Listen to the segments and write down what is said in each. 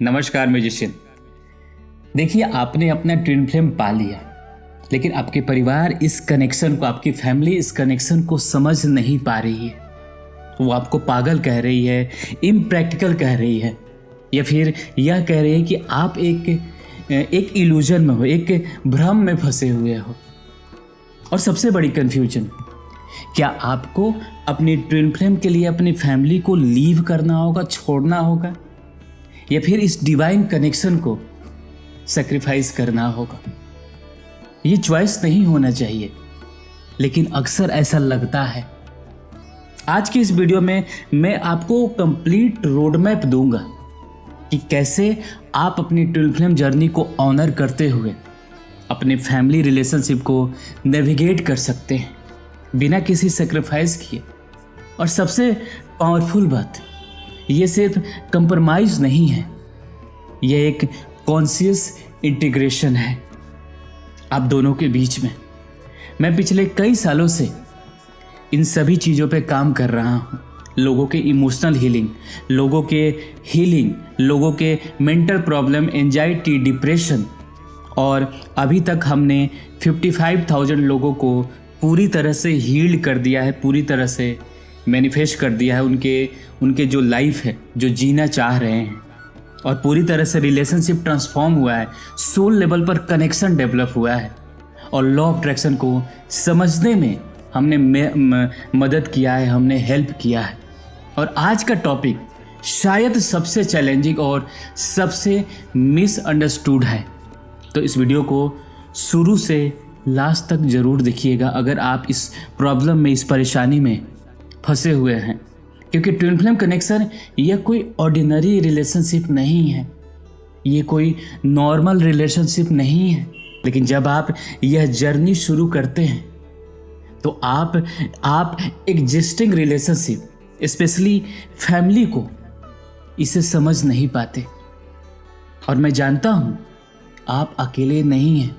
नमस्कार म्यूजिशियन। देखिए, आपने अपना ट्विन फ्लेम पा लिया, लेकिन आपके परिवार इस कनेक्शन को, आपकी फैमिली इस कनेक्शन को समझ नहीं पा रही है। वो आपको पागल कह रही है, इम्प्रैक्टिकल कह रही है, या फिर यह कह रही है कि आप एक इल्यूजन में हो, एक भ्रम में फंसे हुए हो। और सबसे बड़ी कन्फ्यूजन, क्या आपको अपनी ट्विन फ्लेम के लिए अपनी फैमिली को लीव करना होगा, छोड़ना होगा, या फिर इस डिवाइन कनेक्शन को सैक्रिफाइस करना होगा? ये चॉइस नहीं होना चाहिए, लेकिन अक्सर ऐसा लगता है। आज की इस वीडियो में मैं आपको कंप्लीट रोड मैप दूंगा कि कैसे आप अपनी ट्विन फ्लेम जर्नी को ऑनर करते हुए अपने फैमिली रिलेशनशिप को नेविगेट कर सकते हैं बिना किसी सैक्रिफाइस किए। और सबसे पावरफुल बात, ये सिर्फ कंप्रोमाइज नहीं है, यह एक कॉन्शियस इंटीग्रेशन है आप दोनों के बीच में। मैं पिछले कई सालों से इन सभी चीज़ों पे काम कर रहा हूँ। लोगों के इमोशनल हीलिंग, लोगों के मेंटल प्रॉब्लम, एंजाइटी, डिप्रेशन, और अभी तक हमने 55,000 लोगों को पूरी तरह से हील्ड कर दिया है, पूरी तरह से मैनिफेस्ट कर दिया है उनके जो लाइफ है, जो जीना चाह रहे हैं, और पूरी तरह से रिलेशनशिप ट्रांसफॉर्म हुआ है, सोल लेवल पर कनेक्शन डेवलप हुआ है, और लॉ ऑफ अट्रैक्शन को समझने में हमने मदद किया है, हमने हेल्प किया है। और आज का टॉपिक शायद सबसे चैलेंजिंग और सबसे मिसअंडरस्टूड है, तो इस वीडियो को शुरू से लास्ट तक ज़रूर देखिएगा अगर आप इस प्रॉब्लम में, इस परेशानी में फंसे हुए हैं। क्योंकि ट्विन फ्लेम कनेक्शन यह कोई ऑर्डिनरी रिलेशनशिप नहीं है, ये कोई नॉर्मल रिलेशनशिप नहीं है। लेकिन जब आप यह जर्नी शुरू करते हैं तो आप एग्जिस्टिंग रिलेशनशिप, स्पेशली फैमिली को, इसे समझ नहीं पाते। और मैं जानता हूँ आप अकेले नहीं हैं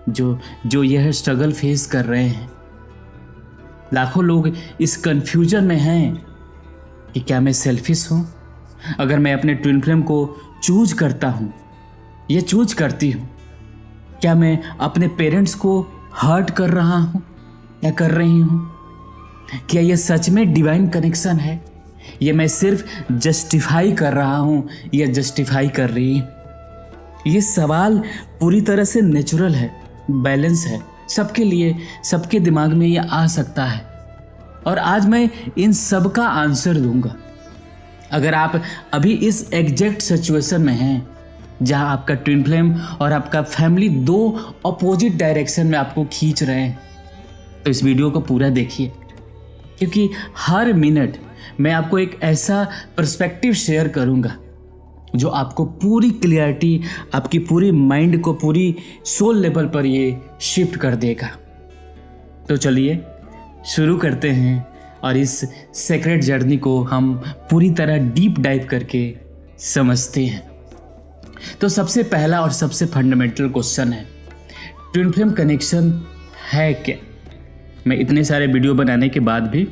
जो यह स्ट्रगल फेस कर रहे हैं। लाखों लोग इस कंफ्यूजन में हैं कि क्या मैं सेल्फिश हूँ अगर मैं अपने ट्विन फ्लेम को चूज करता हूँ या चूज करती हूँ? क्या मैं अपने पेरेंट्स को हर्ट कर रहा हूँ या कर रही हूँ? क्या यह सच में डिवाइन कनेक्शन है या मैं सिर्फ जस्टिफाई कर रहा हूँ या जस्टिफाई कर रही हूँ? ये सवाल पूरी तरह से नेचुरल है, बैलेंस है, सबके लिए, सबके दिमाग में ये आ सकता है। और आज मैं इन सब का आंसर दूंगा। अगर आप अभी इस एग्जैक्ट सिचुएशन में हैं जहां आपका ट्विन फ्लेम और आपका फैमिली दो अपोजिट डायरेक्शन में आपको खींच रहे हैं, तो इस वीडियो को पूरा देखिए, क्योंकि हर मिनट मैं आपको एक ऐसा पर्सपेक्टिव शेयर करूंगा जो आपको पूरी क्लियरिटी, आपकी पूरी माइंड को पूरी सोल लेवल पर ये शिफ्ट कर देगा। तो चलिए शुरू करते हैं और इस सेक्रेट जर्नी को हम पूरी तरह डीप डाइव करके समझते हैं। तो सबसे पहला और सबसे फंडामेंटल क्वेश्चन है, ट्विन फ्लेम कनेक्शन है क्या? मैं इतने सारे वीडियो बनाने के बाद भी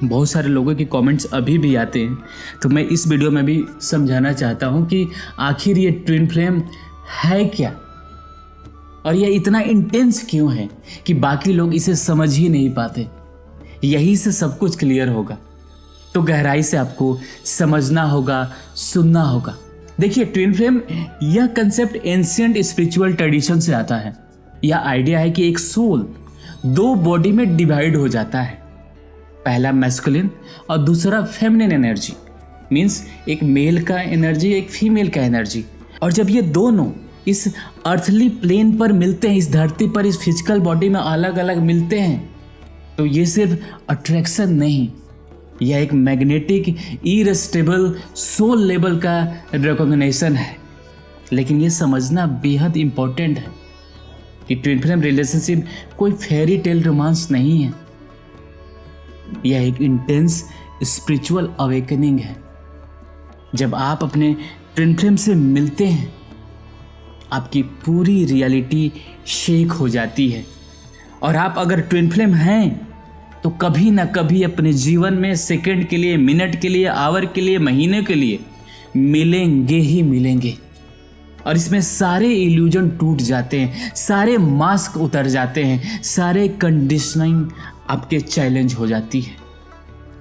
बहुत सारे लोगों के कमेंट्स अभी भी आते हैं, तो मैं इस वीडियो में भी समझाना चाहता हूँ कि आखिर ये ट्विन फ्लेम है क्या, और ये इतना इंटेंस क्यों है कि बाकी लोग इसे समझ ही नहीं पाते। यही से सब कुछ क्लियर होगा, तो गहराई से आपको समझना होगा, सुनना होगा। देखिए, ट्विन फ्लेम यह कंसेप्ट एंशिएंट स्पिरिचुअल ट्रेडिशन से आता है। यह आइडिया है कि एक सोल दो बॉडी में डिवाइड हो जाता है, पहला मैस्कुलिन और दूसरा फेमिनिन एनर्जी, मीन्स एक मेल का एनर्जी, एक फीमेल का एनर्जी। और जब ये दोनों इस अर्थली प्लेन पर मिलते हैं, इस धरती पर, इस फिजिकल बॉडी में अलग अलग मिलते हैं, तो ये सिर्फ अट्रैक्शन नहीं, यह एक मैग्नेटिक इरेसिस्टिबल सोल लेवल का रिकॉग्निशन है। लेकिन ये समझना बेहद इंपॉर्टेंट है कि ट्विन फ्लेम रिलेशनशिप कोई फेरी टेल रोमांस नहीं है, यह एक इंटेंस स्पिरिचुअल अवेकनिंग है। जब आप अपने ट्विन फ्लेम से मिलते हैं, आपकी पूरी रियलिटी शेक हो जाती है। और आप अगर ट्विन फ्लेम हैं तो कभी ना कभी अपने जीवन में सेकंड के लिए, मिनट के लिए, आवर के लिए, महीने के लिए मिलेंगे ही मिलेंगे। और इसमें सारे इल्यूजन टूट जाते हैं, सारे मास्क उतर जाते हैं, सारे कंडीशनिंग आपके चैलेंज हो जाती है।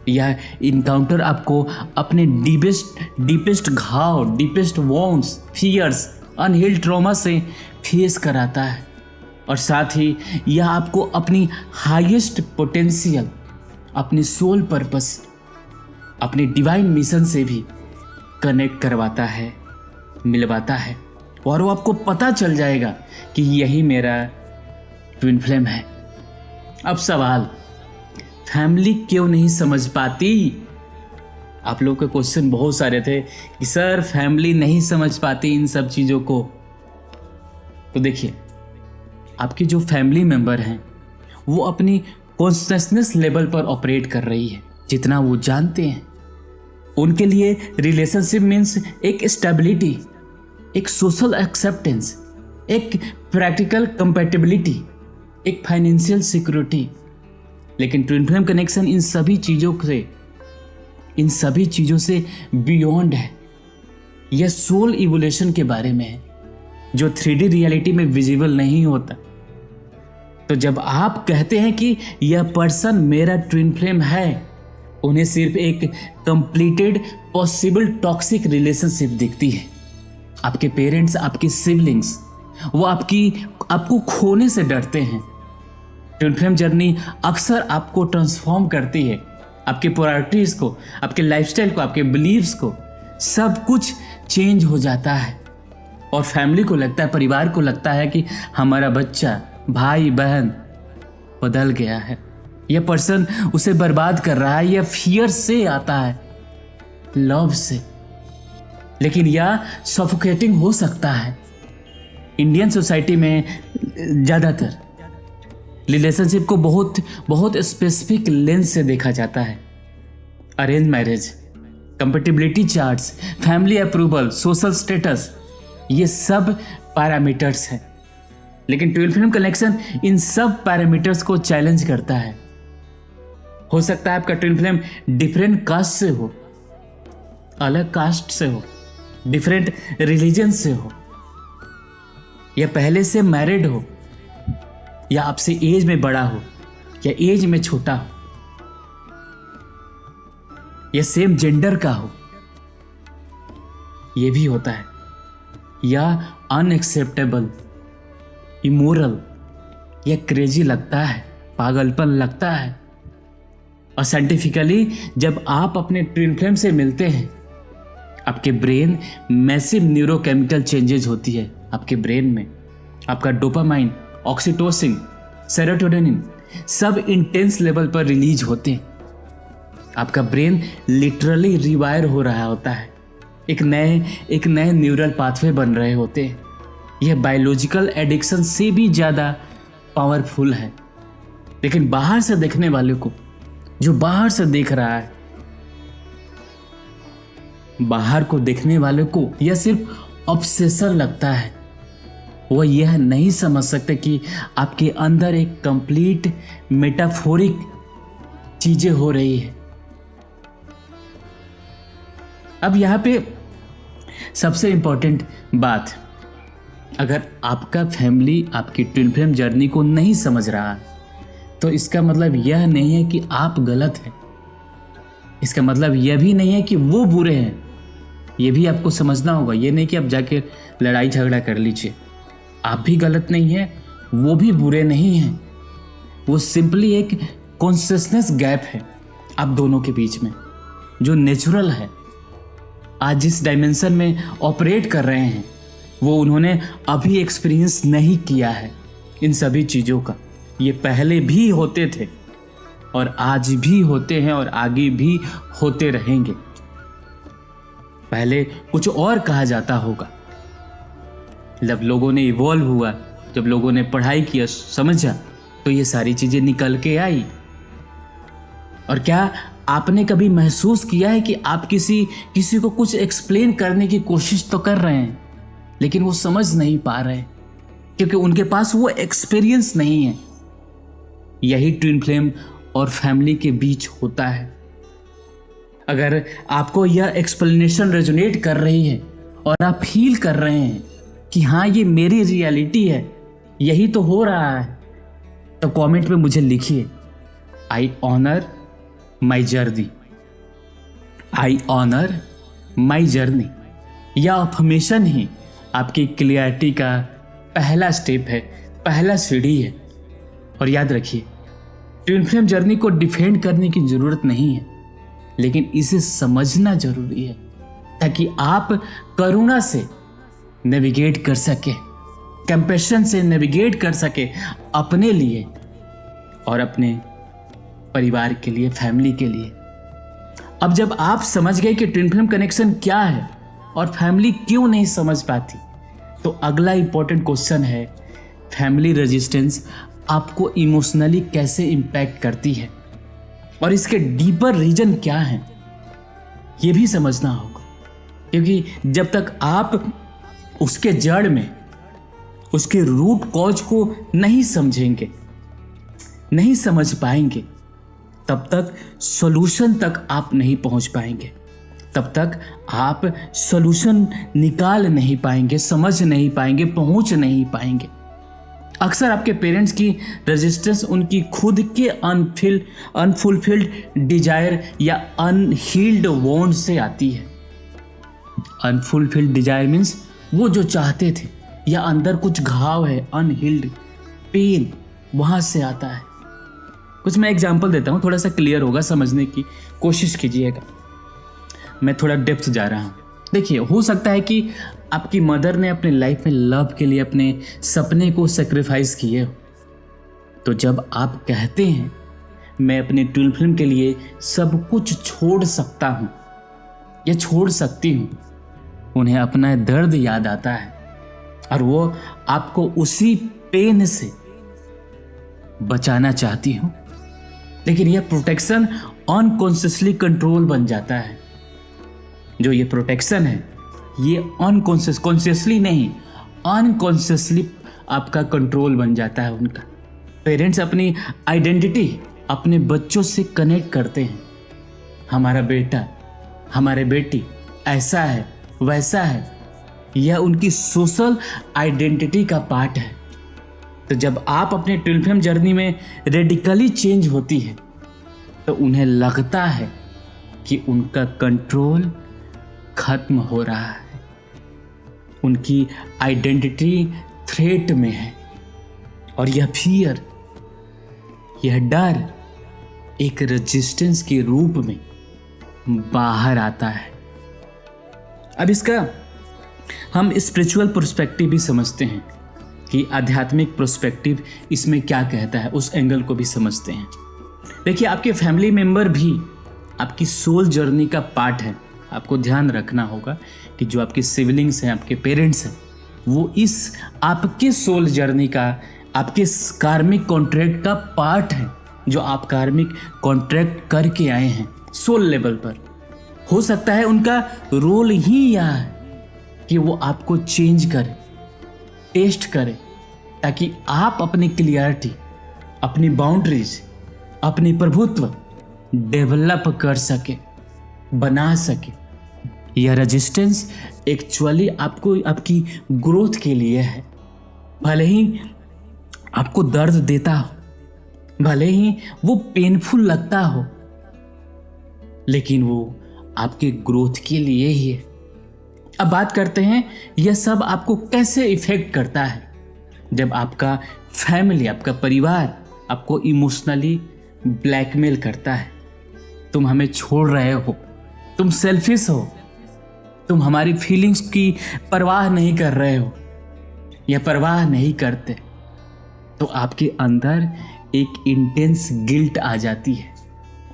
यह इनकाउंटर आपको अपने डीपेस्ट घाव, deepest wounds, fears, unhealed trauma से फेस कराता है। और साथ ही यह आपको अपनी हाईएस्ट पोटेंशियल, अपनी सोल पर्पस, अपने डिवाइन मिशन से भी कनेक्ट करवाता है, मिलवाता है। और वो आपको पता चल जाएगा कि यही मेरा ट्विन फ्लेम है। अब सवाल, फैमिली क्यों नहीं समझ पाती? आप लोगों के क्वेश्चन बहुत सारे थे कि सर फैमिली नहीं समझ पाती इन सब चीज़ों को। तो देखिए, आपकी जो फैमिली मेंबर हैं वो अपनी कॉन्शियसनेस लेवल पर ऑपरेट कर रही है। जितना वो जानते हैं, उनके लिए रिलेशनशिप मीन्स एक स्टेबिलिटी, एक सोशल एक्सेप्टेंस, एक प्रैक्टिकल कंपैटिबिलिटी, एक फाइनेंशियल सिक्योरिटी। लेकिन ट्विन फ्लेम कनेक्शन इन सभी चीज़ों से बियॉन्ड है। यह सोल इवोल्यूशन के बारे में है, जो 3D रियलिटी में विजिबल नहीं होता। तो जब आप कहते हैं कि यह पर्सन मेरा ट्विन फ्लेम है, उन्हें सिर्फ एक कंप्लीटेड पॉसिबल टॉक्सिक रिलेशनशिप दिखती है। आपके पेरेंट्स, आपके सिबलिंग्स, वो आपको खोने से डरते हैं। ट्विन फ्लेम जर्नी अक्सर आपको ट्रांसफॉर्म करती है, आपके प्रायोरिटीज को, आपके लाइफस्टाइल को, आपके बिलीव्स को, सब कुछ चेंज हो जाता है। और फैमिली को लगता है, परिवार को लगता है कि हमारा बच्चा, भाई बहन बदल गया है, यह पर्सन उसे बर्बाद कर रहा है। यह फियर से आता है, लव से। लेकिन यह सफोकेटिंग हो सकता है। इंडियन सोसाइटी में ज़्यादातर रिलेशनशिप को बहुत स्पेसिफिक लेंस से देखा जाता है। Arrange marriage, compatibility charts, family approval, social status, ये सब पैरामीटर्स हैं। लेकिन ट्विन फ्लेम कनेक्शन इन सब पैरामीटर्स को चैलेंज करता है। हो सकता है आपका ट्विन फ्लेम डिफरेंट कास्ट से हो, अलग कास्ट से हो, डिफरेंट रिलीजन से हो, या पहले से मैरिड हो, या आपसे एज में बड़ा हो, या एज में छोटा हो, या सेम जेंडर का हो, यह भी होता है। या अनएक्सेप्टेबल, इमोरल, या क्रेजी लगता है, पागलपन लगता है। और साइंटिफिकली जब आप अपने ट्विन फ्लेम से मिलते हैं, आपके ब्रेन मैसिव न्यूरोकेमिकल चेंजेस होती है। आपके ब्रेन में आपका डोपामाइन, ऑक्सीटोसिन, सेरोटोनिन सब इंटेंस लेवल पर रिलीज होते हैं। आपका ब्रेन लिटरली रिवायर हो रहा होता है, एक नए न्यूरल पाथवे बन रहे होते हैं। यह बायोलॉजिकल एडिक्शन से भी ज़्यादा पावरफुल है। लेकिन बाहर से देखने वाले को, जो बाहर से देख रहा है, बाहर को देखने वाले को यह सिर्फ ऑब्सेशन लगता है। वह यह नहीं समझ सकते कि आपके अंदर एक कंप्लीट मेटाफोरिक चीजें हो रही है। अब यहाँ पे सबसे इंपॉर्टेंट बात, अगर आपका फैमिली आपकी ट्विन फ्लेम जर्नी को नहीं समझ रहा तो इसका मतलब यह नहीं है कि आप गलत हैं। इसका मतलब यह भी नहीं है कि वो बुरे हैं। ये भी आपको समझना होगा। ये नहीं कि आप जाके लड़ाई झगड़ा कर लीजिए। आप भी गलत नहीं हैं, वो भी बुरे नहीं हैं। वो सिंपली एक कॉन्शियसनेस गैप है आप दोनों के बीच में, जो नेचुरल है। आज जिस डायमेंशन में ऑपरेट कर रहे हैं वो उन्होंने अभी एक्सपीरियंस नहीं किया है इन सभी चीज़ों का। ये पहले भी होते थे और आज भी होते हैं और आगे भी होते रहेंगे। पहले कुछ और कहा जाता होगा। जब लोगों ने इवॉल्व हुआ, जब लोगों ने पढ़ाई किया, समझा, तो ये सारी चीज़ें निकल के आई। और क्या आपने कभी महसूस किया है कि आप किसी को कुछ एक्सप्लेन करने की कोशिश तो कर रहे हैं लेकिन वो समझ नहीं पा रहे क्योंकि उनके पास वो एक्सपीरियंस नहीं है। यही ट्विन फ्लेम और फैमिली के बीच होता है। अगर आपको यह एक्सप्लेनेशन रेजोनेट कर रही है और आप फील कर रहे हैं कि हाँ ये मेरी रियलिटी है, यही तो हो रहा है, तो कमेंट में मुझे लिखिए I honour my journey, I honour my journey. यह अफर्मेशन ही आपकी क्लियरिटी का पहला स्टेप है, पहला सीढ़ी है। और याद रखिए, ट्विन फ्लेम जर्नी को डिफेंड करने की ज़रूरत नहीं है, लेकिन इसे समझना जरूरी है ताकि आप करुणा से नेविगेट कर सके, कंपैशन से नेविगेट कर सके अपने लिए और अपने परिवार के लिए, फैमिली के लिए। अब जब आप समझ गए कि ट्विन फ्लेम कनेक्शन क्या है और फैमिली क्यों नहीं समझ पाती, तो अगला इंपॉर्टेंट क्वेश्चन है, फैमिली रेजिस्टेंस आपको इमोशनली कैसे इम्पैक्ट करती है और इसके डीपर रीजन क्या है, ये भी समझना होगा। क्योंकि जब तक आप उसके जड़ में, उसके रूट कॉज को नहीं समझेंगे, नहीं समझ पाएंगे, तब तक सॉल्यूशन तक आप नहीं पहुंच पाएंगे, तब तक आप सॉल्यूशन निकाल नहीं पाएंगे, समझ नहीं पाएंगे, पहुंच नहीं पाएंगे। अक्सर आपके पेरेंट्स की रेजिस्टेंस उनकी खुद के अनफुलफिल्ड डिजायर या अनहील्ड वॉन्ट से आती है। अनफुलफिल्ड डिजायर मीन्स वो जो चाहते थे या अंदर कुछ घाव है, अनहील्ड पेन, वहाँ से आता है। कुछ मैं एग्जांपल देता हूँ, थोड़ा सा क्लियर होगा, समझने की कोशिश कीजिएगा। मैं थोड़ा डेप्थ जा रहा हूँ। देखिए, हो सकता है कि आपकी मदर ने अपने लाइफ में लव के लिए अपने सपने को सेक्रीफाइस किए हो। तो जब आप कहते हैं मैं अपने ट्विन फ्लेम के लिए सब कुछ छोड़ सकता हूँ या छोड़ सकती हूँ, उन्हें अपना दर्द याद आता है और वो आपको उसी पेन से बचाना चाहती हूँ। लेकिन यह प्रोटेक्शन अनकॉन्शियसली कंट्रोल बन जाता है। जो ये प्रोटेक्शन है ये कॉन्शियसली नहीं, अनकॉन्शियसली आपका कंट्रोल बन जाता है उनका। पेरेंट्स अपनी आइडेंटिटी अपने बच्चों से कनेक्ट करते हैं। हमारा बेटा, हमारे बेटी ऐसा है, वैसा है, यह उनकी सोशल आइडेंटिटी का पार्ट है। तो जब आप अपने ट्विन फ्लेम जर्नी में रेडिकली चेंज होती है तो उन्हें लगता है कि उनका कंट्रोल खत्म हो रहा है, उनकी आइडेंटिटी थ्रेट में है और यह फियर, यह डर एक रेजिस्टेंस के रूप में बाहर आता है। अब इसका हम स्पिरिचुअल पर्सपेक्टिव भी समझते हैं कि आध्यात्मिक पर्सपेक्टिव इसमें क्या कहता है, उस एंगल को भी समझते हैं। देखिए, आपके फैमिली मेंबर भी आपकी सोल जर्नी का पार्ट है। आपको ध्यान रखना होगा कि जो आपके सिबलिंग्स हैं, आपके पेरेंट्स हैं, वो इस आपके सोल जर्नी का, आपके कार्मिक कॉन्ट्रैक्ट का पार्ट है, जो आप कार्मिक कॉन्ट्रैक्ट करके आए हैं सोल लेवल पर। हो सकता है उनका रोल ही यह है कि वो आपको चेंज करे, टेस्ट करे, ताकि आप अपनी क्लियरिटी, अपनी बाउंड्रीज, अपनी प्रभुत्व डेवलप कर सके, बना सके। यह रेजिस्टेंस एक्चुअली आपको आपकी ग्रोथ के लिए है। भले ही आपको दर्द देता हो, भले ही वो पेनफुल लगता हो, लेकिन वो आपके ग्रोथ के लिए ही है। अब बात करते हैं यह सब आपको कैसे इफेक्ट करता है। जब आपका फैमिली, आपका परिवार आपको इमोशनली ब्लैकमेल करता है, तुम हमें छोड़ रहे हो, तुम सेल्फिश हो, तुम हमारी फीलिंग्स की परवाह नहीं कर रहे हो या परवाह नहीं करते, तो आपके अंदर एक इंटेंस गिल्ट आ जाती है।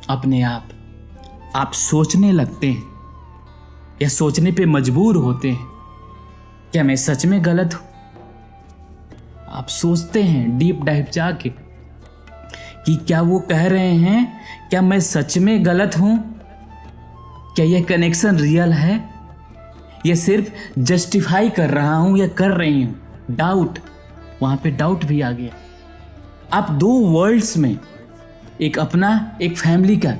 अपने आप सोचने लगते हैं या सोचने पे मजबूर होते हैं, क्या मैं सच में गलत हूं? आप सोचते हैं डीप डाइव जाके कि क्या वो कह रहे हैं, क्या मैं सच में गलत हूं? क्या यह कनेक्शन रियल है या सिर्फ जस्टिफाई कर रहा हूं या कर रही हूं? डाउट, वहां पे डाउट भी आ गया। आप दो वर्ल्ड्स में, एक अपना, एक फैमिली का,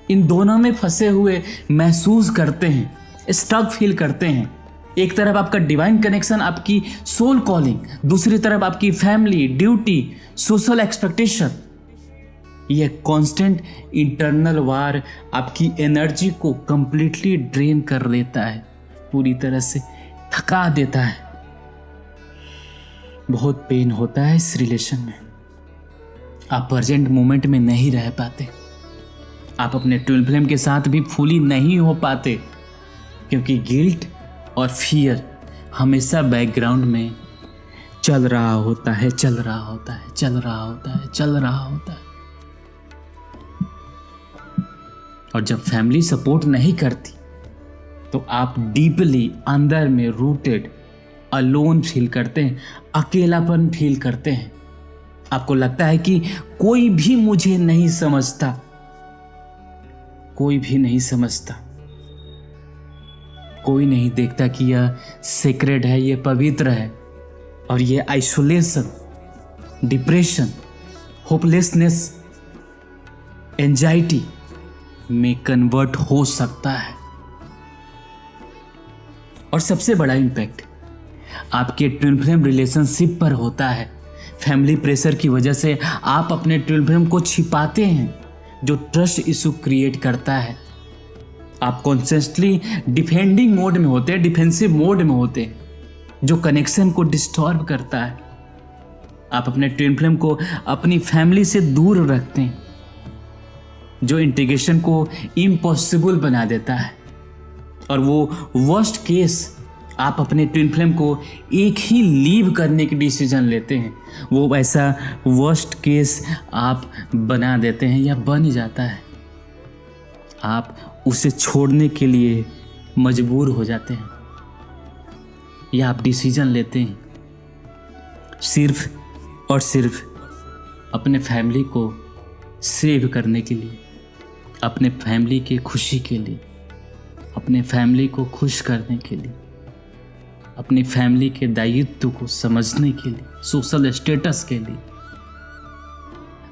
इन दोनों में फंसे हुए महसूस करते हैं, स्टक फील करते हैं। एक तरफ आपका डिवाइन कनेक्शन, आपकी सोल कॉलिंग, दूसरी तरफ आपकी फैमिली, ड्यूटी, सोशल एक्सपेक्टेशन। यह कांस्टेंट इंटरनल वार आपकी एनर्जी को कंप्लीटली ड्रेन कर लेता है, पूरी तरह से थका देता है। बहुत पेन होता है इस रिलेशन में। आप प्रेजेंट मोमेंट में नहीं रह पाते, आप अपने ट्विन फ्लेम के साथ भी फुली नहीं हो पाते, क्योंकि गिल्ट और फियर हमेशा बैकग्राउंड में चल रहा होता है, चल रहा होता है, चल रहा होता है, चल रहा होता है। और जब फैमिली सपोर्ट नहीं करती तो आप डीपली अंदर में रूटेड अलोन फील करते हैं, अकेलापन फील करते हैं। आपको लगता है कि कोई भी मुझे नहीं समझता, कोई भी नहीं समझता, कोई नहीं देखता कि यह सेक्रेड है, यह पवित्र है। और यह आइसोलेशन, डिप्रेशन, होपलेसनेस, एंजाइटी में कन्वर्ट हो सकता है। और सबसे बड़ा इम्पैक्ट आपके ट्विन फ्लेम रिलेशनशिप पर होता है। फैमिली प्रेशर की वजह से आप अपने ट्विन फ्लेम को छिपाते हैं, जो ट्रस्ट इशू क्रिएट करता है। आप कॉन्स्टेंटली डिफेंडिंग मोड में होते हैं, डिफेंसिव मोड में होते हैं, जो कनेक्शन को डिस्टर्ब करता है। आप अपने ट्विन फ्लेम को अपनी फैमिली से दूर रखते हैं, जो इंटीग्रेशन को इम्पॉसिबल बना देता है। और वो वर्स्ट केस, आप अपने ट्विन फ्लेम को एक ही लीव करने की डिसीजन लेते हैं, वो ऐसा वर्स्ट केस आप बना देते हैं या बन जाता है। आप उसे छोड़ने के लिए मजबूर हो जाते हैं, या आप डिसीजन लेते हैं सिर्फ और सिर्फ अपने फैमिली को सेव करने के लिए, अपने फैमिली के खुशी के लिए, अपने फैमिली को खुश करने के लिए, अपनी फैमिली के दायित्व को समझने के लिए, सोशल स्टेटस के लिए।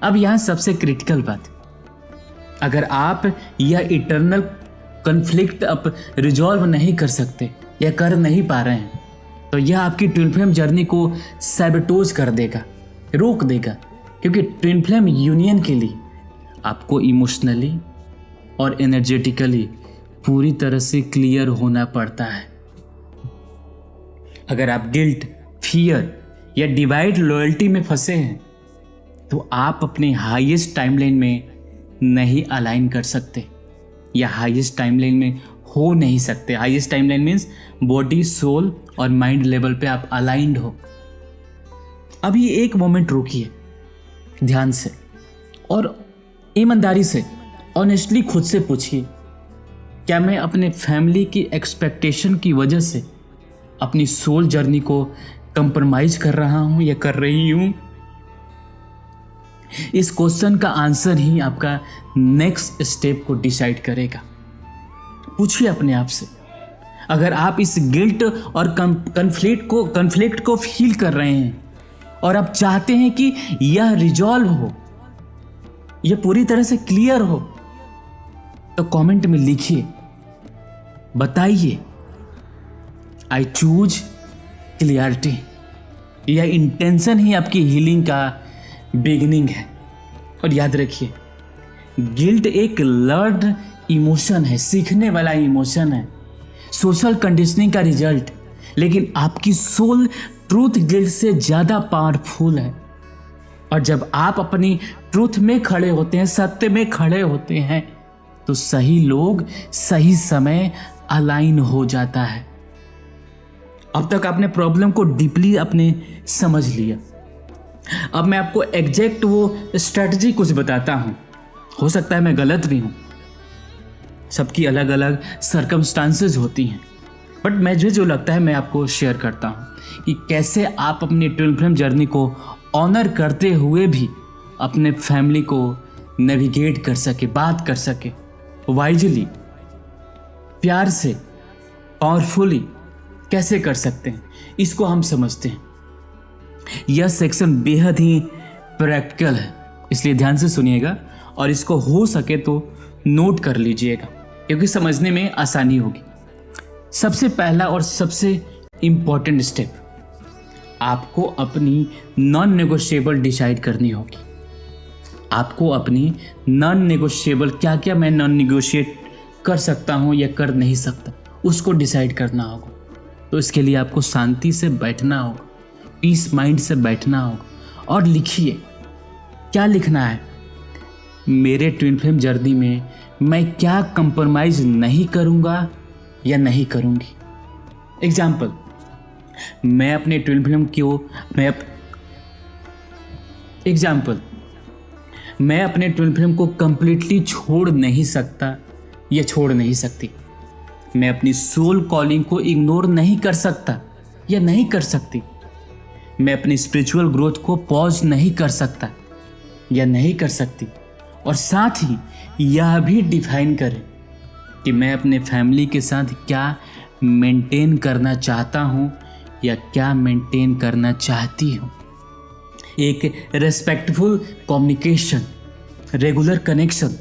अब यहाँ सबसे क्रिटिकल बात, अगर आप यह इटर्नल कन्फ्लिक्ट अब रिजॉल्व नहीं कर सकते या कर नहीं पा रहे हैं, तो यह आपकी ट्विन फ्लेम जर्नी को सैबोटेज कर देगा, रोक देगा। क्योंकि ट्विन फ्लेम यूनियन के लिए आपको इमोशनली और एनर्जेटिकली पूरी तरह से क्लियर होना पड़ता है। अगर आप गिल्ट, फियर या डिवाइड लॉयल्टी में फंसे हैं, तो आप अपने हाईएस्ट टाइमलाइन में नहीं अलाइन कर सकते, या हाईएस्ट टाइमलाइन में हो नहीं सकते। Highest timeline means body, soul और माइंड लेवल पे आप अलाइंड हो। अभी एक मोमेंट रुकिए, ध्यान से और ईमानदारी से ऑनेस्टली खुद से पूछिए, क्या मैं अपने फैमिली की एक्सपेक्टेशन की वजह से अपनी सोल जर्नी को कंप्रोमाइज कर रहा हूं या कर रही हूं? इस क्वेश्चन का आंसर ही आपका नेक्स्ट स्टेप को डिसाइड करेगा। पूछिए अपने आप से। अगर आप इस गिल्ट और कन्फ्लिक्ट को फील कर रहे हैं और आप चाहते हैं कि यह रिजॉल्व हो, यह पूरी तरह से क्लियर हो, तो कमेंट में लिखिए, बताइए आई चूज क्लियरिटी। यह इंटेंशन ही आपकी हीलिंग का बिगिनिंग है। और याद रखिए, गिल्ट एक लर्न इमोशन है, सीखने वाला इमोशन है, सोशल कंडीशनिंग का रिजल्ट। लेकिन आपकी सोल ट्रूथ गिल्ट से ज़्यादा पावरफुल है। और जब आप अपनी ट्रूथ में खड़े होते हैं, सत्य में खड़े होते हैं, तो सही लोग सही समय अलाइन हो जाता है। अब तक आपने प्रॉब्लम को डीपली अपने समझ लिया। अब मैं आपको एग्जैक्ट वो स्ट्रेटजी कुछ बताता हूँ। हो सकता है मैं गलत भी हूँ, सबकी अलग अलग सर्कमस्टांसेस होती हैं, बट मुझे जो लगता है मैं आपको शेयर करता हूँ कि कैसे आप अपनी ट्विन फ्लेम जर्नी को ऑनर करते हुए भी अपने फैमिली को नेविगेट कर सके, बात कर सके वाइजली, प्यार से, पावरफुली कैसे कर सकते हैं, इसको हम समझते हैं। यह सेक्शन बेहद ही प्रैक्टिकल है, इसलिए ध्यान से सुनिएगा और इसको हो सके तो नोट कर लीजिएगा क्योंकि समझने में आसानी होगी। सबसे पहला और सबसे इम्पॉर्टेंट स्टेप, आपको अपनी नॉन नेगोशिएबल डिसाइड करनी होगी। आपको अपनी नॉन नेगोशिएबल, क्या क्या मैं नॉन नेगोशिएट कर सकता हूँ या कर नहीं सकता, उसको डिसाइड करना होगा। तो इसके लिए आपको शांति से बैठना होगा, पीस माइंड से बैठना होगा और लिखिए। क्या लिखना है? मेरे ट्विन फ्लेम जर्नी में मैं क्या कंप्रोमाइज़ नहीं करूँगा या नहीं करूँगी। एग्जाम्पल, मैं अपने ट्विन फ्लेम को मैं अपने ट्विन फ्लेम को कंप्लीटली छोड़ नहीं सकता या छोड़ नहीं सकती। मैं अपनी सोल कॉलिंग को इग्नोर नहीं कर सकता या नहीं कर सकती। मैं अपनी स्पिरिचुअल ग्रोथ को पॉज नहीं कर सकता या नहीं कर सकती। और साथ ही यह भी डिफाइन करें कि मैं अपने फैमिली के साथ क्या मेंटेन करना चाहता हूँ या क्या मेंटेन करना चाहती हूँ। एक रेस्पेक्टफुल कम्युनिकेशन, रेगुलर कनेक्शन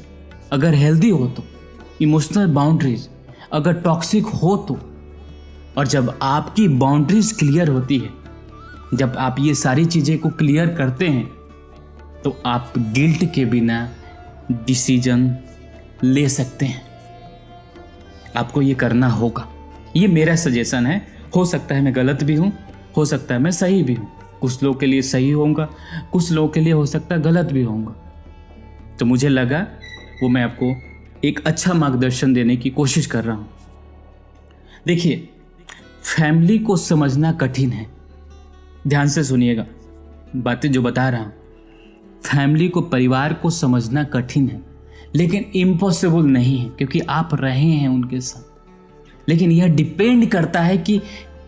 अगर हेल्दी हो तो, इमोशनल बाउंड्रीज अगर टॉक्सिक हो तो, और जब आपकी बाउंड्रीज क्लियर होती है, जब आप ये सारी चीज़ें को क्लियर करते हैं तो आप गिल्ट के बिना डिसीजन ले सकते हैं। आपको ये करना होगा। ये मेरा सजेशन है। हो सकता है मैं गलत भी हूँ, हो सकता है मैं सही भी हूँ। कुछ लोगों के लिए सही होगा, कुछ लोगों के लिए हो सकता है गलत भी होगा। तो मुझे लगा वो मैं आपको एक अच्छा मार्गदर्शन देने की कोशिश कर रहा हूँ। देखिए, फैमिली को समझना कठिन है। ध्यान से सुनिएगा बातें जो बता रहा हूँ। फैमिली को, परिवार को समझना कठिन है, लेकिन इम्पॉसिबल नहीं है क्योंकि आप रहे हैं उनके साथ। लेकिन यह डिपेंड करता है कि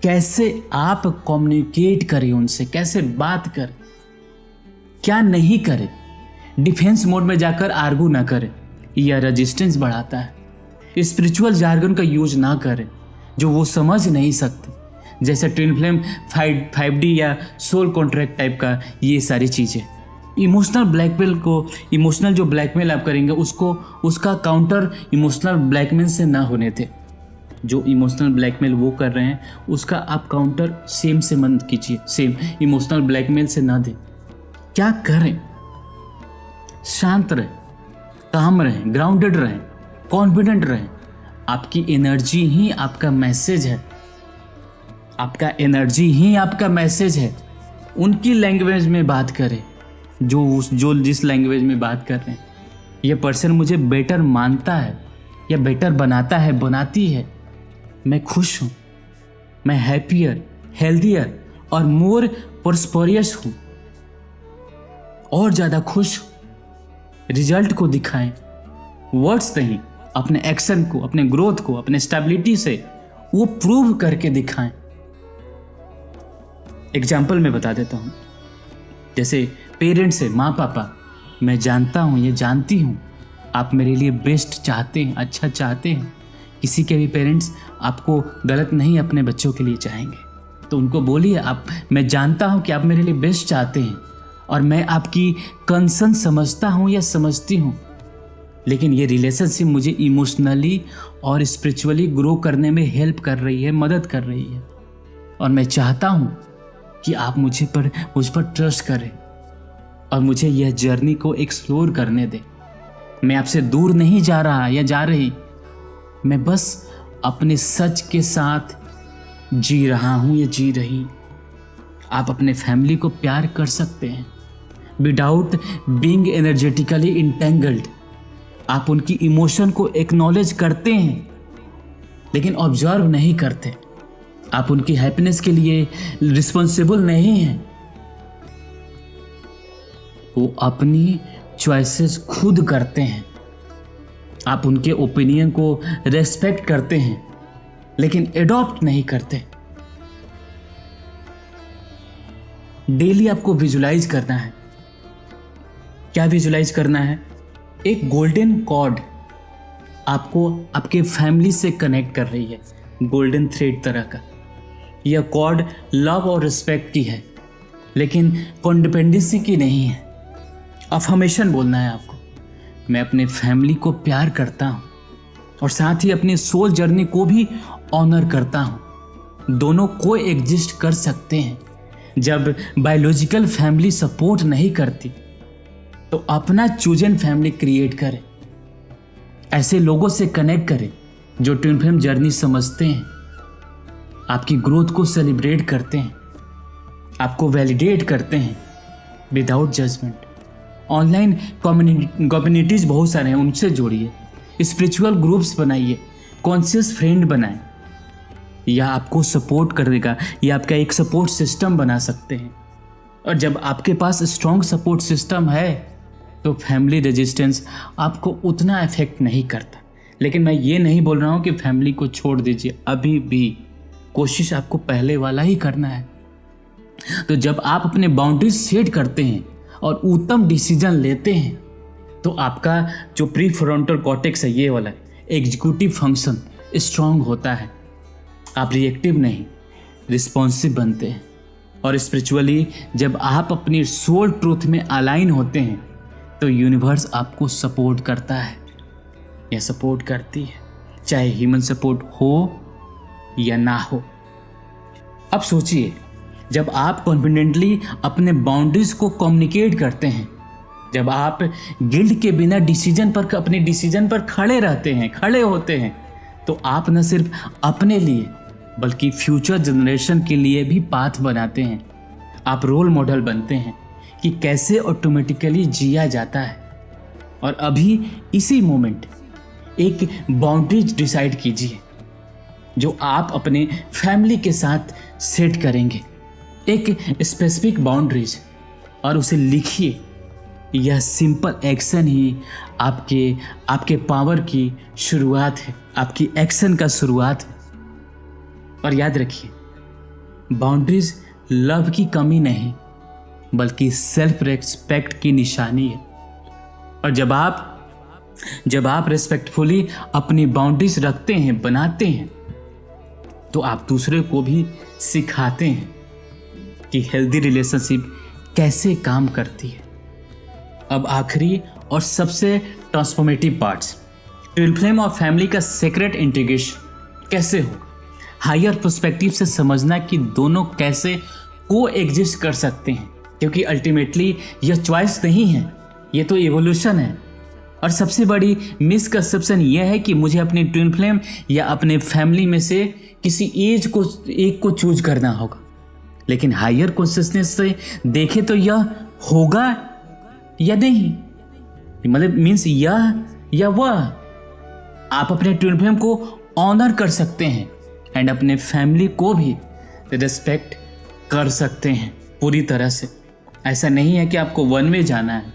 कैसे आप कम्युनिकेट करें उनसे, कैसे बात करें, क्या नहीं करें। डिफेंस मोड में जाकर आर्गू ना करें, यह रेजिस्टेंस बढ़ाता है। स्पिरिचुअल जार्गन का यूज ना करें जो वो समझ नहीं सकते, जैसे ट्विन फ्लेम 5D या सोल कॉन्ट्रैक्ट टाइप का, ये सारी चीज़ें। इमोशनल ब्लैकमेल को, इमोशनल जो ब्लैकमेल आप करेंगे उसको, उसका काउंटर इमोशनल ब्लैकमेल से ना होने थे। जो इमोशनल ब्लैकमेल वो कर रहे हैं उसका आप काउंटर सेम से मत कीजिए, सेम इमोशनल ब्लैकमेल से ना दें। क्या करें? शांत रहें, काम रहें, ग्राउंडेड रहें, कॉन्फिडेंट रहें। आपकी एनर्जी ही आपका मैसेज है, आपका एनर्जी ही आपका मैसेज है। उनकी लैंग्वेज में बात करें, जो जिस लैंग्वेज में बात कर रहे हैं। ये पर्सन मुझे बेटर मानता है या बेटर बनाता है, बनाती है। मैं खुश हूँ, मैं हैप्पियर, हेल्दियर और मोर प्रॉस्पेरियस हूँ, और ज़्यादा खुश हूँ। रिजल्ट को दिखाएं, वर्ड्स नहीं, अपने एक्शन को, अपने ग्रोथ को, अपने स्टेबिलिटी से वो प्रूव करके दिखाएं। एग्जाम्पल मैं बता देता हूँ। जैसे पेरेंट्स है, माँ पापा, मैं जानता हूँ, ये जानती हूँ आप मेरे लिए बेस्ट चाहते हैं, अच्छा चाहते हैं। किसी के भी पेरेंट्स आपको गलत नहीं अपने बच्चों के लिए चाहेंगे, तो उनको बोलिए, आप, मैं जानता हूँ कि आप मेरे लिए बेस्ट चाहते हैं और मैं आपकी कंसर्न समझता हूँ या समझती हूँ, लेकिन ये रिलेशनशिप मुझे इमोशनली और स्पिरिचुअली ग्रो करने में हेल्प कर रही है, मदद कर रही है, और मैं चाहता हूँ कि आप मुझ पर ट्रस्ट करें और मुझे यह जर्नी को एक्सप्लोर करने दें। मैं आपसे दूर नहीं जा रहा या जा रही, मैं बस अपने सच के साथ जी रहा हूँ या जी रही। आप अपने फैमिली को प्यार कर सकते हैं विदाउट बीइंग एनर्जेटिकली इंटेंगल्ड। आप उनकी इमोशन को एक्नॉलेज करते हैं लेकिन ऑब्जर्व नहीं करते। आप उनकी हैप्पीनेस के लिए रिस्पॉन्सिबल नहीं हैं। वो अपनी चॉइसेस खुद करते हैं। आप उनके ओपिनियन को रेस्पेक्ट करते हैं लेकिन एडॉप्ट नहीं करते। डेली आपको विजुलाइज करना है। क्या विजुलाइज करना है? एक गोल्डन कॉर्ड आपको आपके फैमिली से कनेक्ट कर रही है, गोल्डन थ्रेड तरह का। यह कॉर्ड लव और रिस्पेक्ट की है लेकिन कॉन्डिपेंडेंसी की नहीं है। अफर्मेशन बोलना है आपको। मैं अपने फैमिली को प्यार करता हूँ और साथ ही अपनी सोल जर्नी को भी ऑनर करता हूँ। दोनों को एग्जिस्ट कर सकते हैं। जब बायोलॉजिकल फैमिली सपोर्ट नहीं करती तो अपना चूजन फैमिली क्रिएट करें। ऐसे लोगों से कनेक्ट करें जो ट्विन फ्लेम जर्नी समझते हैं, आपकी ग्रोथ को सेलिब्रेट करते हैं, आपको वैलिडेट करते हैं विदाउट जजमेंट। ऑनलाइन कम्युनिटीज़ बहुत सारे हैं, उनसे जोड़िए, स्पिरिचुअल ग्रुप्स बनाइए, कॉन्शियस फ्रेंड बनाएं। यह आपको सपोर्ट करेगा, यह आपका एक सपोर्ट सिस्टम बना सकते हैं। और जब आपके पास स्ट्रॉन्ग सपोर्ट सिस्टम है तो फैमिली रेजिस्टेंस आपको उतना इफेक्ट नहीं करता। लेकिन मैं ये नहीं बोल रहा हूँ कि फैमिली को छोड़ दीजिए, अभी भी कोशिश आपको पहले वाला ही करना है। तो जब आप अपने बाउंड्रीज सेट करते हैं और उत्तम डिसीजन लेते हैं तो आपका जो प्रीफ्रंटल कॉर्टेक्स है, ये वाला एग्जीक्यूटिव फंक्शन स्ट्रांग होता है। आप रिएक्टिव नहीं, रिस्पॉन्सिव बनते हैं। और स्पिरिचुअली जब आप अपनी सोल ट्रूथ में अलाइन होते हैं तो यूनिवर्स आपको सपोर्ट करता है या सपोर्ट करती है, चाहे ह्यूमन सपोर्ट हो या ना हो। अब सोचिए, जब आप कॉन्फिडेंटली अपने बाउंड्रीज को कम्युनिकेट करते हैं, जब आप गिल्ट के बिना अपने डिसीजन पर खड़े रहते हैं, खड़े होते हैं, तो आप न सिर्फ अपने लिए बल्कि फ्यूचर जनरेशन के लिए भी पाथ बनाते हैं। आप रोल मॉडल बनते हैं कि कैसे ऑटोमेटिकली जिया जाता है। और अभी इसी मोमेंट एक बाउंड्रीज डिसाइड कीजिए जो आप अपने फैमिली के साथ सेट करेंगे, एक स्पेसिफिक बाउंड्रीज, और उसे लिखिए। यह सिंपल एक्शन ही आपके पावर की शुरुआत है, आपकी एक्शन का शुरुआत है। और याद रखिए, बाउंड्रीज लव की कमी नहीं बल्कि सेल्फ रेस्पेक्ट की निशानी है। और जब आप रेस्पेक्टफुली अपनी बाउंड्रीज रखते हैं, बनाते हैं, तो आप दूसरे को भी सिखाते हैं कि हेल्दी रिलेशनशिप कैसे काम करती है। अब आखिरी और सबसे ट्रांसफॉर्मेटिव पार्ट्स, ट्विन फ्लेम और फैमिली का सीक्रेट इंटीग्रेशन कैसे होगा। हायर पर्सपेक्टिव से समझना कि दोनों कैसे को एग्जिस्ट कर सकते हैं, क्योंकि अल्टीमेटली यह चॉइस नहीं है, ये तो इवोल्यूशन है। और सबसे बड़ी मिसकंसेप्शन यह है कि मुझे अपनी ट्विन फ्लेम या अपने फैमिली में से किसी एक को चूज करना होगा। लेकिन हायर कॉन्शियसनेस से देखें तो यह होगा या नहीं, मतलब मीन्स यह या वह। आप अपने ट्विन फ्लेम को ऑनर कर सकते हैं एंड अपने फैमिली को भी रिस्पेक्ट कर सकते हैं पूरी तरह से। ऐसा नहीं है कि आपको वन में जाना है,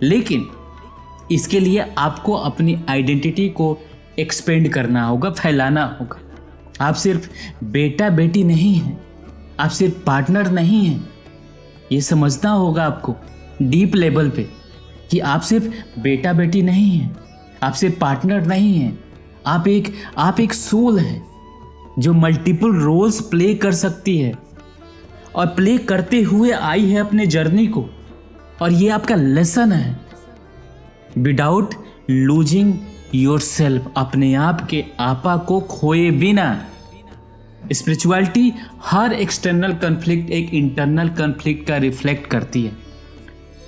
लेकिन इसके लिए आपको अपनी आइडेंटिटी को एक्सपेंड करना होगा, फैलाना होगा। आप सिर्फ बेटा बेटी नहीं हैं, आप सिर्फ पार्टनर नहीं हैं। ये समझना होगा आपको डीप लेवल पे कि आप सिर्फ बेटा बेटी नहीं हैं, आप सिर्फ पार्टनर नहीं हैं। आप एक सोल है जो मल्टीपल रोल्स प्ले कर सकती है और प्ले करते हुए आई है अपने जर्नी को। और ये आपका लेसन है, विदाउट लूजिंग योरसेल्फ, अपने आप के आपा को खोए बिना। स्पिरिचुअलिटी हर एक्सटर्नल कॉन्फ्लिक्ट एक इंटरनल कॉन्फ्लिक्ट का रिफ्लेक्ट करती है।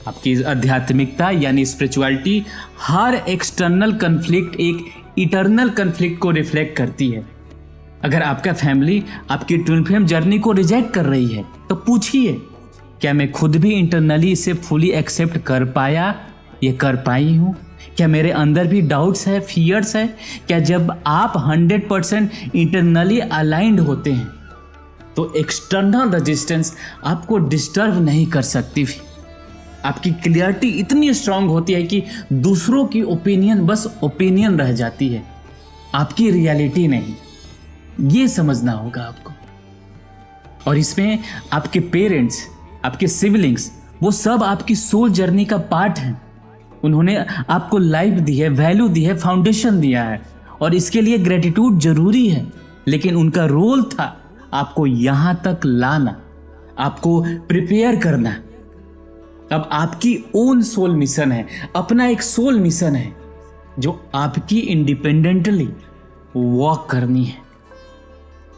आपकी आध्यात्मिकता यानी स्पिरिचुअलिटी हर एक्सटर्नल कॉन्फ्लिक्ट एक इटर्नल कॉन्फ्लिक्ट को रिफ्लेक्ट करती है। अगर आपका फैमिली आपकी ट्विन फ्लेम जर्नी को रिजेक्ट कर रही है तो पूछिए, क्या मैं खुद भी इंटरनली इसे फुली एक्सेप्ट कर पाया, ये कर पाई हूँ? क्या मेरे अंदर भी डाउट्स है, फियर्स है? क्या जब आप 100% इंटरनली अलाइंड होते हैं तो एक्सटर्नल रेजिस्टेंस आपको डिस्टर्ब नहीं कर सकती भी। आपकी क्लियरिटी इतनी स्ट्रांग होती है कि दूसरों की ओपिनियन बस ओपिनियन रह जाती है, आपकी रियलिटी नहीं। ये समझना होगा आपको। और इसमें आपके पेरेंट्स, आपके सिबलिंग्स, वो सब आपकी सोल जर्नी का पार्ट हैं। उन्होंने आपको लाइफ दी है, वैल्यू दी है, फाउंडेशन दिया है, और इसके लिए ग्रेटिट्यूड जरूरी है। लेकिन उनका रोल था आपको यहाँ तक लाना, आपको प्रिपेयर करना। अब आपकी ओन सोल मिशन है, अपना एक सोल मिशन है जो आपकी इंडिपेंडेंटली वॉक करनी है।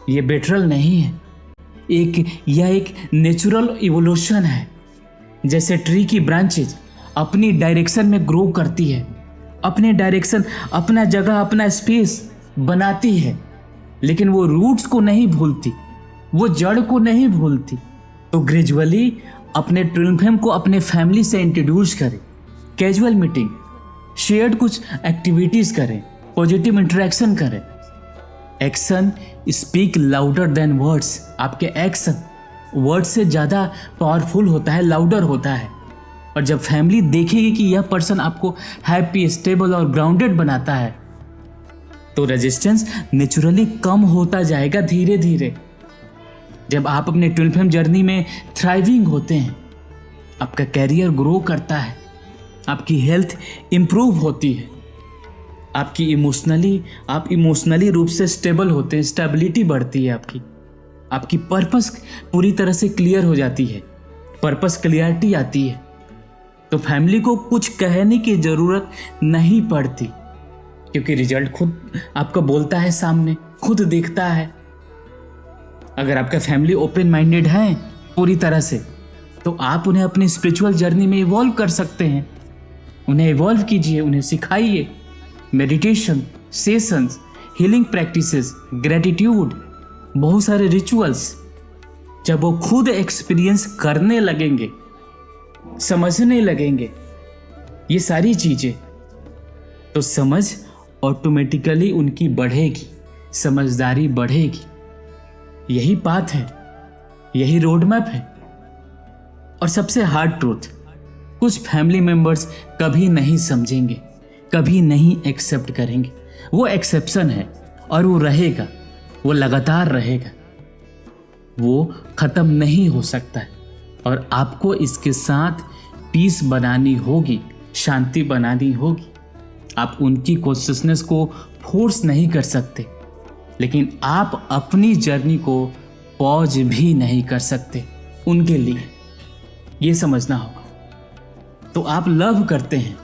ये बेटरल नहीं है, यह एक नेचुरल इवोल्यूशन है। जैसे ट्री की ब्रांचेज अपनी डायरेक्शन में ग्रो करती है, अपने डायरेक्शन, अपना जगह, अपना स्पेस बनाती है, लेकिन वो रूट्स को नहीं भूलती, वो जड़ को नहीं भूलती। तो ग्रेजुअली अपने ट्विन फ्लेम को अपने फैमिली से इंट्रोड्यूस करें, कैजुअल मीटिंग, शेयर्ड कुछ एक्टिविटीज़ करें, पॉजिटिव इंटरेक्शन करें। Action speak louder than words. आपके एक्शन वर्ड से ज़्यादा पावरफुल होता है, लाउडर होता है। और जब फैमिली देखेगी कि यह पर्सन आपको हैप्पी, स्टेबल और ग्राउंडेड बनाता है, तो रेजिस्टेंस नेचुरली कम होता जाएगा धीरे धीरे। जब आप अपने ट्विन फ्लेम जर्नी में थ्राइविंग होते हैं, आपका कैरियर ग्रो करता है, आपकी हेल्थ इम्प्रूव होती है, आप इमोशनली रूप से स्टेबल होते हैं, स्टेबिलिटी बढ़ती है, आपकी पर्पस पूरी तरह से क्लियर हो जाती है, पर्पस क्लियरिटी आती है। तो फैमिली को कुछ कहने की ज़रूरत नहीं पड़ती, क्योंकि रिजल्ट खुद आपको बोलता है, सामने खुद दिखता है। अगर आपका फैमिली ओपन माइंडेड है पूरी तरह से, तो आप उन्हें अपनी स्पिरिचुअल जर्नी में इवॉल्व कर सकते हैं। उन्हें इवॉल्व कीजिए, उन्हें सिखाइए। Meditation sessions, healing practices, gratitude, बहुत सारे रिचुअल्स। जब वो खुद एक्सपीरियंस करने लगेंगे, समझने लगेंगे ये सारी चीज़ें, तो समझ ऑटोमेटिकली उनकी बढ़ेगी, समझदारी बढ़ेगी। यही पाथ है, यही रोड मैप है। और सबसे हार्ड ट्रूथ, कुछ फैमिली मेंबर्स कभी नहीं समझेंगे, कभी नहीं एक्सेप्ट करेंगे। वो एक्सेप्शन है और वो रहेगा, वो लगातार रहेगा, वो ख़त्म नहीं हो सकता है। और आपको इसके साथ पीस बनानी होगी, शांति बनानी होगी। आप उनकी कॉन्शियसनेस को फोर्स नहीं कर सकते, लेकिन आप अपनी जर्नी को पॉज भी नहीं कर सकते उनके लिए। ये समझना होगा। तो आप लव करते हैं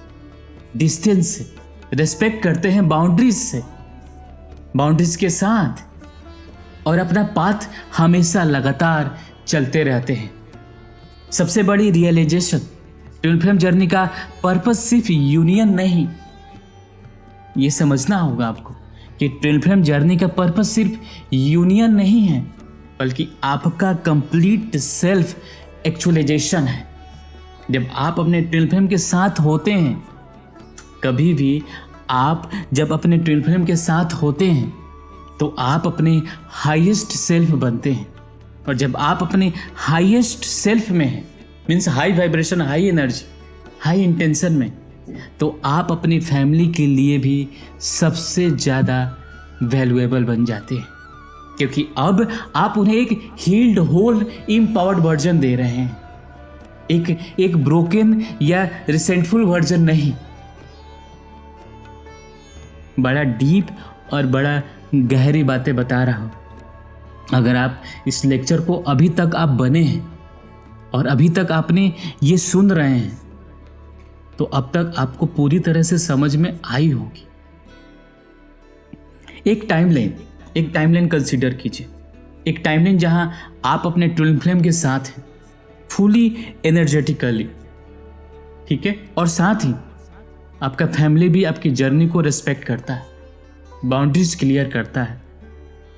डिस्टेंस से, रिस्पेक्ट करते हैं बाउंड्रीज के साथ, और अपना पाथ हमेशा लगातार चलते रहते हैं। सबसे बड़ी रियलाइजेशन, ट्विन फ्लेम जर्नी का पर्पस सिर्फ यूनियन नहीं। ये समझना होगा आपको कि ट्विन फ्लेम जर्नी का पर्पस सिर्फ यूनियन नहीं है, बल्कि आपका कंप्लीट सेल्फ एक्चुअलाइजेशन है। जब आप अपने ट्विन फ्लेम के साथ होते हैं, कभी भी आप जब अपने ट्विन फ्लेम के साथ होते हैं, तो आप अपने हाईएस्ट सेल्फ बनते हैं। और जब आप अपने हाईएस्ट सेल्फ में हैं, means high vibration, high energy, high intention में, तो आप अपनी फैमिली के लिए भी सबसे ज़्यादा वैल्यूएबल बन जाते हैं। क्योंकि अब आप उन्हें एक हील्ड, होल, इम्पावर्ड वर्जन दे रहे हैं, एक ब्रोकन या रिसेंटफुल वर्जन नहीं। बड़ा डीप और बड़ा गहरी बातें बता रहा हूँ। अगर आप इस लेक्चर को अभी तक आप बने हैं और अभी तक आपने ये सुन रहे हैं, तो अब तक आपको पूरी तरह से समझ में आई होगी। एक टाइमलाइन कंसीडर कीजिए, एक टाइमलाइन जहां आप अपने ट्विन फ्लेम के साथ हैं, फुली एनर्जेटिकली, ठीक है, और साथ ही आपका फैमिली भी आपकी जर्नी को रिस्पेक्ट करता है, बाउंड्रीज क्लियर करता है,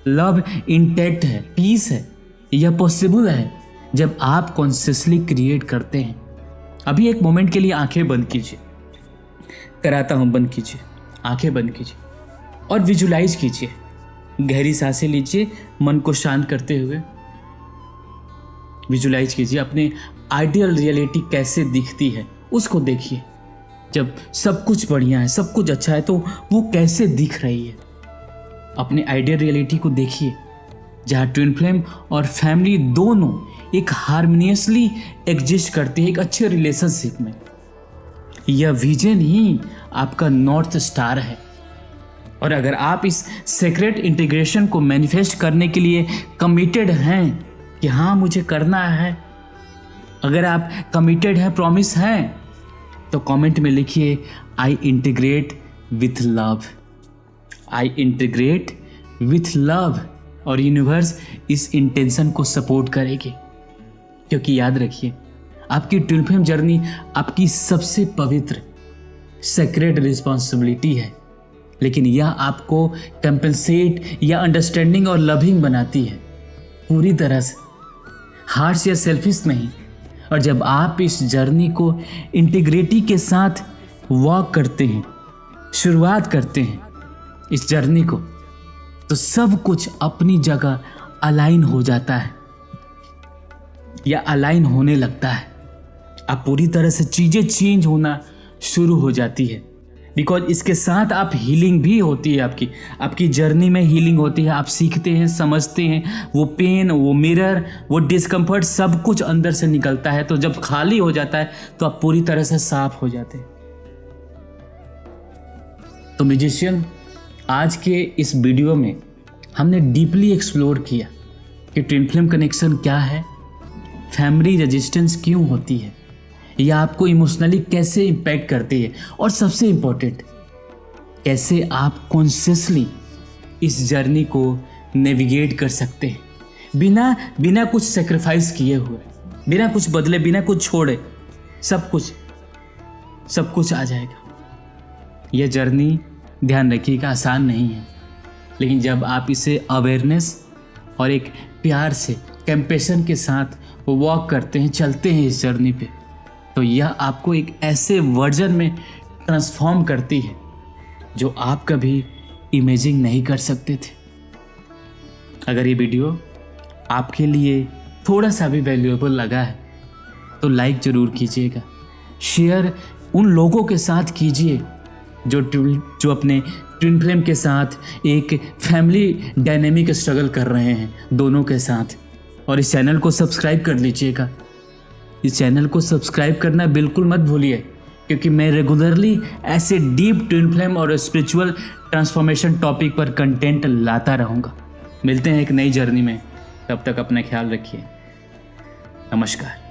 लव इंटैक्ट है, पीस है। यह पॉसिबल है जब आप कॉन्शियसली क्रिएट करते हैं। अभी एक मोमेंट के लिए आंखें बंद कीजिए, कराता हूं, बंद कीजिए, आंखें बंद कीजिए और विजुलाइज कीजिए। गहरी सांसें लीजिए, मन को शांत करते हुए विजुलाइज कीजिए अपने आइडियल रियलिटी कैसे दिखती है, उसको देखिए। जब सब कुछ बढ़िया है, सब कुछ अच्छा है, तो वो कैसे दिख रही है। अपने आइडियल रियलिटी को देखिए, जहाँ ट्विन फ्लेम और फैमिली दोनों एक हार्मोनियसली एग्जिस्ट करती है, एक अच्छे रिलेशनशिप में। यह विजन ही आपका नॉर्थ स्टार है। और अगर आप इस सीक्रेट इंटीग्रेशन को मैनिफेस्ट करने के लिए कमिटेड हैं कि हाँ मुझे करना है, अगर आप कमिटेड हैं, प्रॉमिस हैं, तो कमेंट में लिखिए I integrate with love. I integrate with love, और यूनिवर्स इस इंटेंशन को सपोर्ट करेगी। क्योंकि याद रखिए, आपकी ट्विन फ्लेम जर्नी आपकी सबसे पवित्र सेक्रेड रिस्पॉन्सिबिलिटी है, लेकिन यह आपको कंपेंसेट या अंडरस्टैंडिंग और लविंग बनाती है, पूरी तरह से हार्श या सेल्फिश नहीं। और जब आप इस जर्नी को इंटीग्रिटी के साथ वॉक करते हैं, शुरुआत करते हैं इस जर्नी को, तो सब कुछ अपनी जगह अलाइन हो जाता है या अलाइन होने लगता है। अब पूरी तरह से चीज़ें चेंज होना शुरू हो जाती है, बिकॉज इसके साथ आप हीलिंग भी होती है। आपकी जर्नी में हीलिंग होती है। आप सीखते हैं, समझते हैं, वो पेन, वो मिरर, वो डिस्कम्फर्ट सब कुछ अंदर से निकलता है। तो जब खाली हो जाता है तो आप पूरी तरह से साफ हो जाते हैं। तो म्यूजिशियन, आज के इस वीडियो में हमने डीपली एक्सप्लोर किया कि ट्विन फ्लेम कनेक्शन क्या है, फैमिली रेजिस्टेंस क्यों होती है, या आपको इमोशनली कैसे इम्पैक्ट करती है, और सबसे इम्पोर्टेंट, कैसे आप कॉन्शियसली इस जर्नी को नेविगेट कर सकते हैं बिना कुछ सेक्रीफाइस किए हुए, बिना कुछ बदले, बिना कुछ छोड़े। सब कुछ आ जाएगा। यह जर्नी, ध्यान रखिएगा, आसान नहीं है, लेकिन जब आप इसे अवेयरनेस और एक प्यार से, कंपैशन के साथ वॉक करते हैं, चलते हैं इस जर्नी पे, तो यह आपको एक ऐसे वर्जन में ट्रांसफॉर्म करती है जो आप कभी इमेजिन नहीं कर सकते थे। अगर ये वीडियो आपके लिए थोड़ा सा भी वैल्यूएबल लगा है तो लाइक ज़रूर कीजिएगा, शेयर उन लोगों के साथ कीजिए जो अपने ट्विन फ्लेम के साथ एक फैमिली डायनेमिक स्ट्रगल कर रहे हैं, दोनों के साथ। और इस चैनल को सब्सक्राइब कर लीजिएगा। इस चैनल को सब्सक्राइब करना बिल्कुल मत भूलिए, क्योंकि मैं रेगुलरली ऐसे डीप ट्विन फ्लेम और स्पिरिचुअल ट्रांसफॉर्मेशन टॉपिक पर कंटेंट लाता रहूँगा। मिलते हैं एक नई जर्नी में, तब तक अपना ख्याल रखिए। नमस्कार।